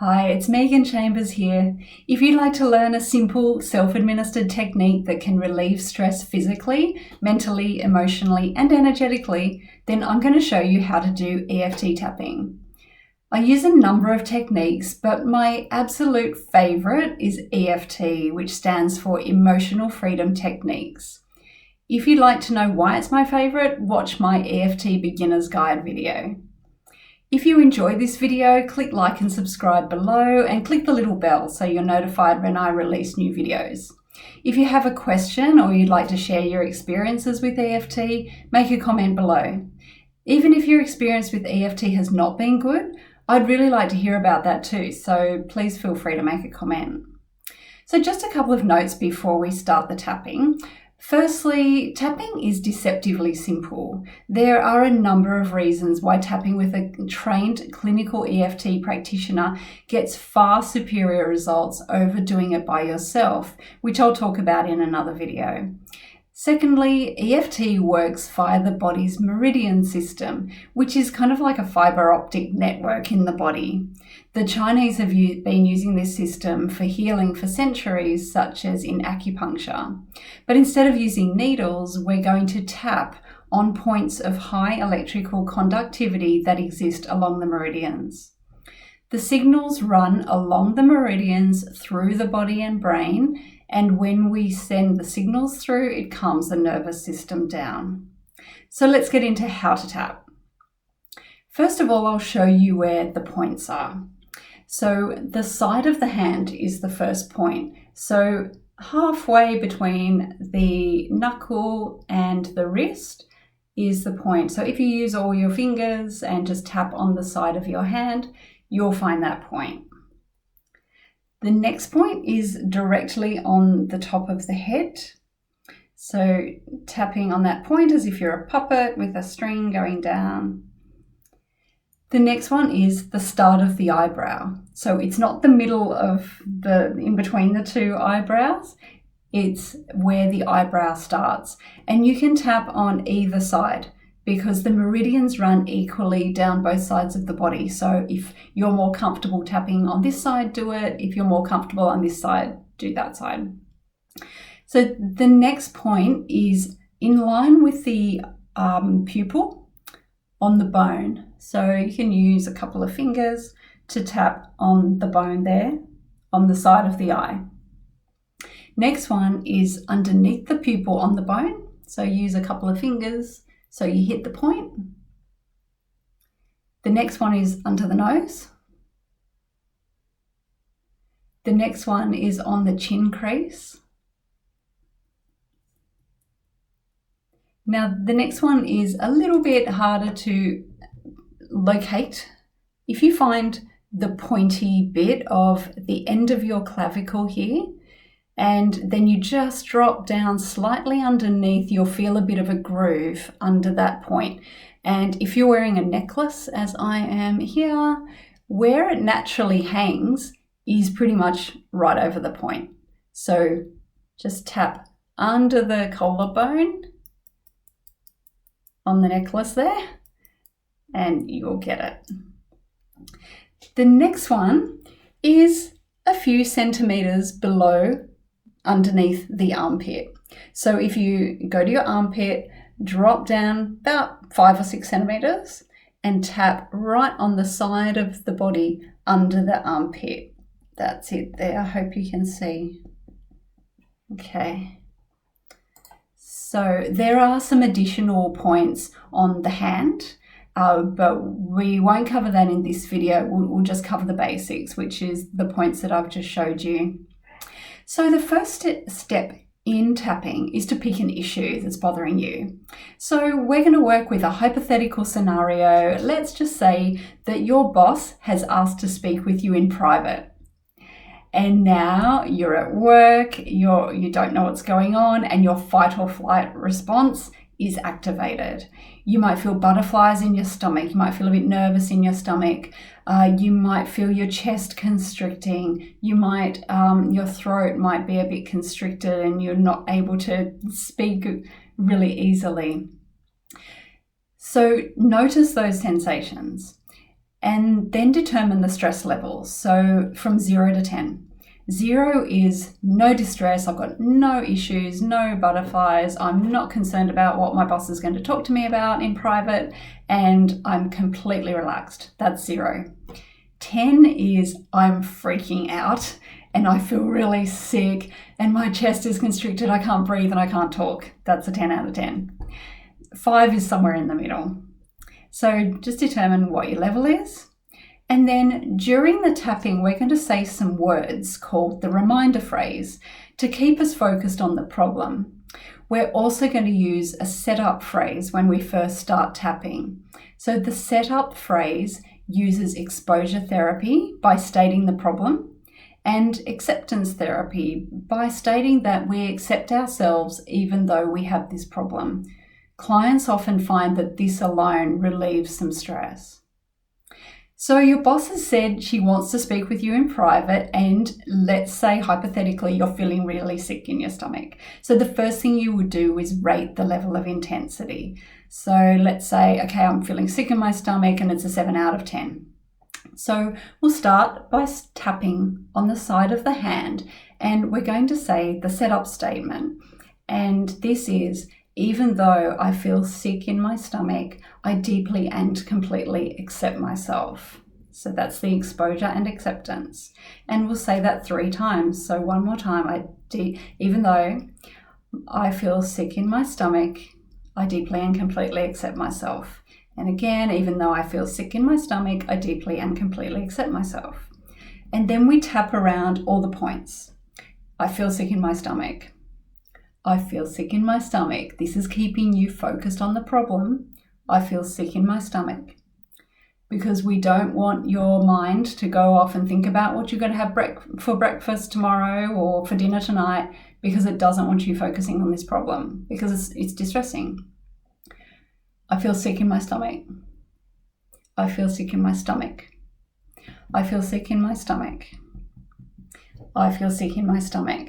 Hi, it's Megan Chambers here. If you'd like to learn a simple self-administered technique that can relieve stress physically, mentally, emotionally, and energetically, then I'm going to show you how to do EFT tapping. I use a number of techniques, but my absolute favorite is EFT, which stands for Emotional Freedom Techniques. If you'd like to know why it's my favorite, watch my EFT Beginner's Guide video. If you enjoyed this video, click like and subscribe below and click the little bell so you're notified when I release new videos. If you have a question or you'd like to share your experiences with EFT, make a comment below. Even if your experience with EFT has not been good, I'd really like to hear about that too, so please feel free to make a comment. So just a couple of notes before we start the tapping. Firstly, tapping is deceptively simple. There are a number of reasons why tapping with a trained clinical EFT practitioner gets far superior results over doing it by yourself, which I'll talk about in another video. Secondly, EFT works via the body's meridian system, which is kind of like a fiber optic network in the body. The Chinese have been using this system for healing for centuries, such as in acupuncture. But instead of using needles, we're going to tap on points of high electrical conductivity that exist along the meridians. The signals run along the meridians through the body and brain, and when we send the signals through, it calms the nervous system down. So let's get into how to tap. First of all, I'll show you where the points are. So the side of the hand is the first point. So halfway between the knuckle and the wrist is the point. So if you use all your fingers and just tap on the side of your hand, you'll find that point. The next point is directly on the top of the head. So tapping on that point as if you're a puppet with a string going down. The next one is the start of the eyebrow. So it's not the middle of in between the two eyebrows, it's where the eyebrow starts. And you can tap on either side, because the meridians run equally down both sides of the body. So if you're more comfortable tapping on this side, do it. If you're more comfortable on this side, do that side. So the next point is in line with the pupil on the bone. So you can use a couple of fingers to tap on the bone there on the side of the eye. Next one is underneath the pupil on the bone. So use a couple of fingers so you hit the point. The next one is under the nose. The next one is on the chin crease. Now the next one is a little bit harder to locate. If you find the pointy bit of the end of your clavicle here, and then you just drop down slightly underneath, you'll feel a bit of a groove under that point. And if you're wearing a necklace, as I am here, where it naturally hangs is pretty much right over the point. So just tap under the collarbone on the necklace there, and you'll get it. The next one is a few centimeters below underneath the armpit. So if you go to your armpit, drop down about 5 or 6 centimeters and tap right on the side of the body under the armpit. That's it there. I hope you can see. Okay. So there are some additional points on the hand, but we won't cover that in this video. We'll just cover the basics, which is the points that I've just showed you. So the first step in tapping is to pick an issue that's bothering you. So we're going to work with a hypothetical scenario. Let's just say that your boss has asked to speak with you in private. And now you're at work, you don't know what's going on, and your fight or flight response is activated. You might feel butterflies in your stomach. You might feel a bit nervous in your stomach. You might feel your chest constricting. You might, your throat might be a bit constricted and you're not able to speak really easily. So notice those sensations. and then determine the stress levels. So from 0 to 10. 0 is no distress, I've got no issues, no butterflies, I'm not concerned about what my boss is going to talk to me about in private, and I'm completely relaxed. That's 0. 10 is I'm freaking out and I feel really sick and my chest is constricted, I can't breathe and I can't talk. That's a 10 out of 10. 5 is somewhere in the middle. So just determine what your level is. And then during the tapping, we're going to say some words called the reminder phrase to keep us focused on the problem. We're also going to use a setup phrase when we first start tapping. So the setup phrase uses exposure therapy by stating the problem, and acceptance therapy by stating that we accept ourselves even though we have this problem. Clients often find that this alone relieves some stress. So your boss has said she wants to speak with you in private, and let's say hypothetically you're feeling really sick in your stomach. So the first thing you would do is rate the level of intensity. So let's say, okay, I'm feeling sick in my stomach and it's a 7 out of 10. So we'll start by tapping on the side of the hand, and we're going to say the setup statement. And this is, even though I feel sick in my stomach, I deeply and completely accept myself. So that's the exposure and acceptance. And we'll say that 3 times. So one more time, even though I feel sick in my stomach, I deeply and completely accept myself. And again, even though I feel sick in my stomach, I deeply and completely accept myself. And then we tap around all the points. I feel sick in my stomach. I feel sick in my stomach. This is keeping you focused on the problem. I feel sick in my stomach. Because we don't want your mind to go off and think about what you're going to have for breakfast tomorrow or for dinner tonight, because it doesn't want you focusing on this problem, because it's distressing. I feel sick in my stomach. I feel sick in my stomach. I feel sick in my stomach. I feel sick in my stomach.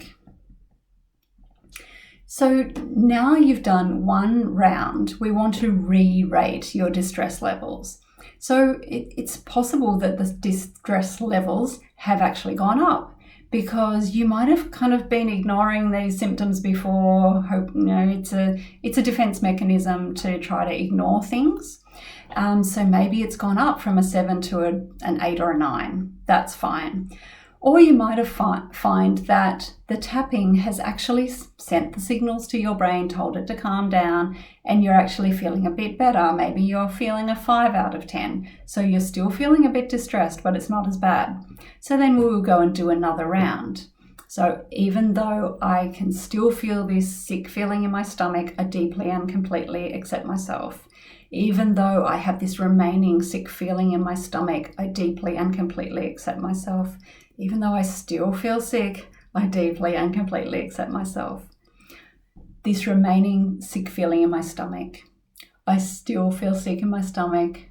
So now you've done one round, we want to re-rate your distress levels. So it's possible that the distress levels have actually gone up because you might have kind of been ignoring these symptoms before. It's a defense mechanism to try to ignore things. So maybe it's gone up from a 7 to an 8 or a 9. That's fine. Or you might have find that the tapping has actually sent the signals to your brain, told it to calm down, and you're actually feeling a bit better. Maybe you're feeling a 5 out of 10. So you're still feeling a bit distressed, but it's not as bad. So then we will go and do another round. So even though I can still feel this sick feeling in my stomach, I deeply and completely accept myself. Even though I have this remaining sick feeling in my stomach, I deeply and completely accept myself. Even though I still feel sick, I deeply and completely accept myself. This remaining sick feeling in my stomach, I still feel sick in my stomach.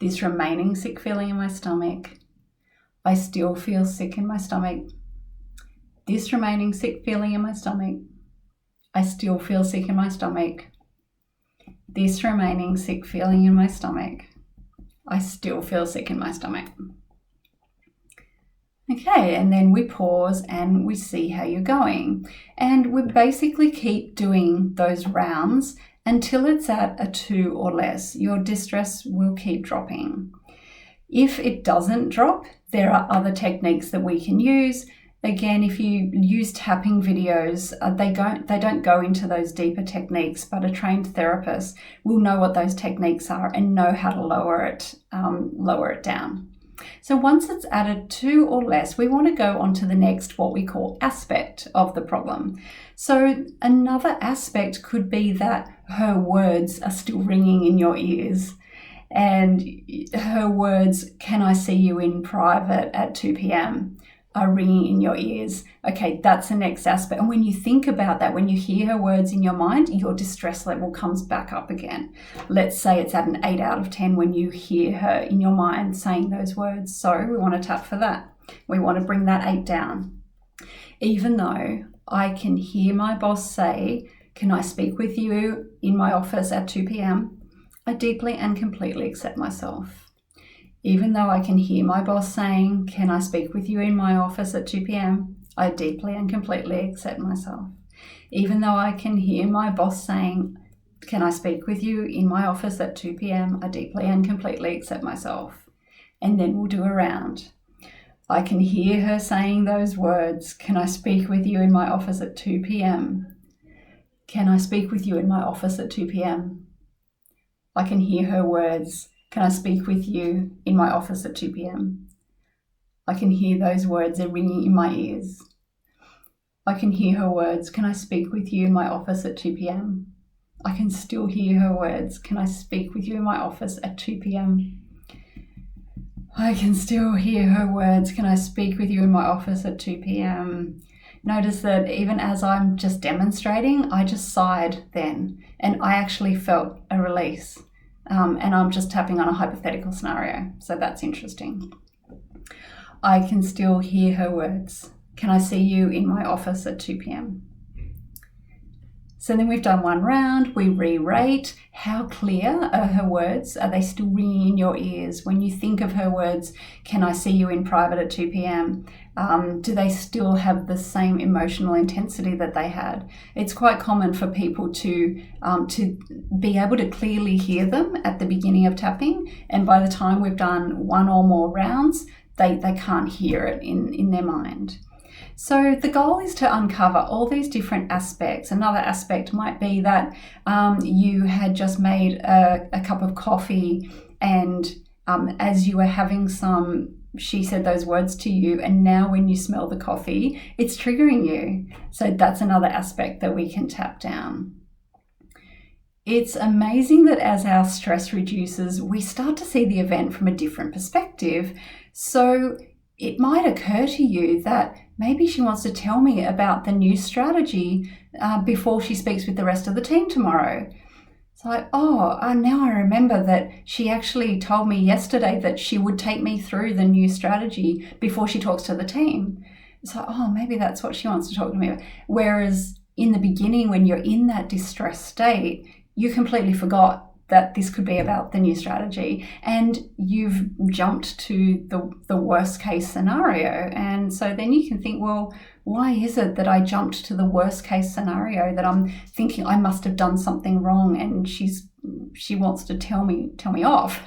This remaining sick feeling in my stomach, I still feel sick in my stomach. This remaining sick feeling in my stomach, I still feel sick in my stomach. This remaining sick feeling in my stomach, I still feel sick in my stomach. Okay, and then we pause and we see how you're going. And we basically keep doing those rounds until it's at a 2 or less. Your distress will keep dropping. If it doesn't drop, there are other techniques that we can use. Again, if you use tapping videos, they don't go into those deeper techniques, but a trained therapist will know what those techniques are and know how to lower it down. So once it's at a 2 or less, we want to go on to the next, what we call aspect of the problem. So another aspect could be that her words are still ringing in your ears. And her words, "Can I see you in private at 2 p.m?" are ringing in your ears. Okay, that's the next aspect. And when you think about that, when you hear her words in your mind, your distress level comes back up again. Let's say it's at an 8 out of 10 when you hear her in your mind saying those words. So we want to tap for that. We want to bring that 8 down. Even though I can hear my boss say, "Can I speak with you in my office at 2 p.m?" I deeply and completely accept myself. Even though I can hear my boss saying, "Can I speak with you in my office at 2 p.m?" I deeply and completely accept myself. Even though I can hear my boss saying, "Can I speak with you in my office at 2 p.m?" I deeply and completely accept myself. And then we'll do a round. I can hear her saying those words, "Can I speak with you in my office at 2 p.m?" Can I speak with you in my office at 2 p.m? I can hear her words, "Can I speak with you in my office at 2 p.m? I can hear those words are ringing in my ears. I can hear her words, "Can I speak with you in my office at 2 p.m? I can still hear her words, "Can I speak with you in my office at 2 p.m? I can still hear her words, "Can I speak with you in my office at 2 p.m? Notice that even as I'm just demonstrating, I just sighed then, and I actually felt a release. And I'm just tapping on a hypothetical scenario, so that's interesting. I can still hear her words, "Can I see you in my office at 2 p.m? So then we've done one round, we re-rate. How clear are her words? Are they still ringing in your ears? When you think of her words, "Can I see you in private at 2 p.m? Do they still have the same emotional intensity that they had? It's quite common for people to be able to clearly hear them at the beginning of tapping, and by the time we've done one or more rounds, they can't hear it in their mind. So the goal is to uncover all these different aspects. Another aspect might be that you had just made a cup of coffee, and as you were having some, she said those words to you, and now when you smell the coffee, it's triggering you. So that's another aspect that we can tap down. It's amazing that as our stress reduces, we start to see the event from a different perspective. So it might occur to you that maybe she wants to tell me about the new strategy before she speaks with the rest of the team tomorrow. It's like, now I remember that she actually told me yesterday that she would take me through the new strategy before she talks to the team. It's like, maybe that's what she wants to talk to me about. Whereas in the beginning, when you're in that distressed state, you completely forgot that this could be about the new strategy, and you've jumped to the worst case scenario. And so then you can think, well, why is it that I jumped to the worst case scenario, that I'm thinking I must have done something wrong and she wants to tell me off?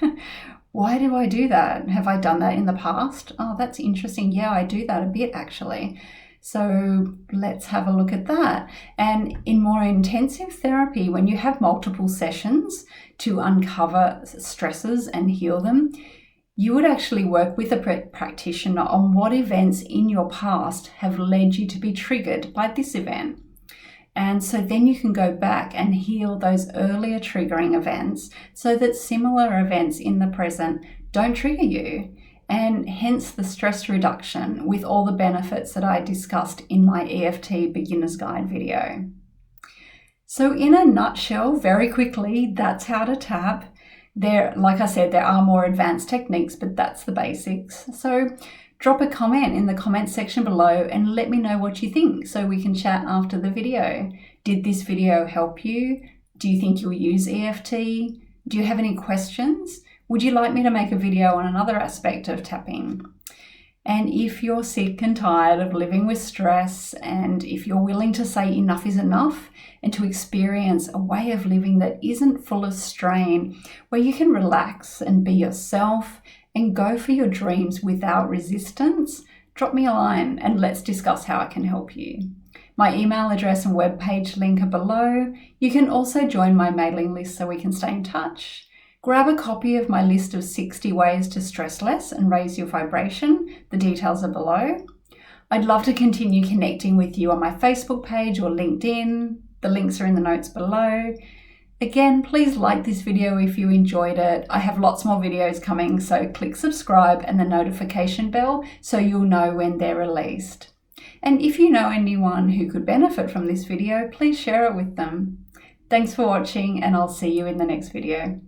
Why do I do that? Have I done that in the past? Oh, that's interesting. Yeah, I do that a bit actually. So let's have a look at that. And in more intensive therapy, when you have multiple sessions to uncover stresses and heal them, you would actually work with a practitioner on what events in your past have led you to be triggered by this event. And so then you can go back and heal those earlier triggering events so that similar events in the present don't trigger you. And hence the stress reduction with all the benefits that I discussed in my EFT Beginner's Guide video. So in a nutshell, very quickly, that's how to tap. Like I said, there are more advanced techniques, but that's the basics. So drop a comment in the comment section below and let me know what you think so we can chat after the video. Did this video help you? Do you think you'll use EFT? Do you have any questions? Would you like me to make a video on another aspect of tapping? And if you're sick and tired of living with stress, and if you're willing to say enough is enough and to experience a way of living that isn't full of strain, where you can relax and be yourself and go for your dreams without resistance, drop me a line and let's discuss how I can help you. My email address and webpage link are below. You can also join my mailing list so we can stay in touch. Grab a copy of my list of 60 ways to stress less and raise your vibration. The details are below. I'd love to continue connecting with you on my Facebook page or LinkedIn. The links are in the notes below. Again, please like this video if you enjoyed it. I have lots more videos coming, so click subscribe and the notification bell so you'll know when they're released. And if you know anyone who could benefit from this video, please share it with them. Thanks for watching, and I'll see you in the next video.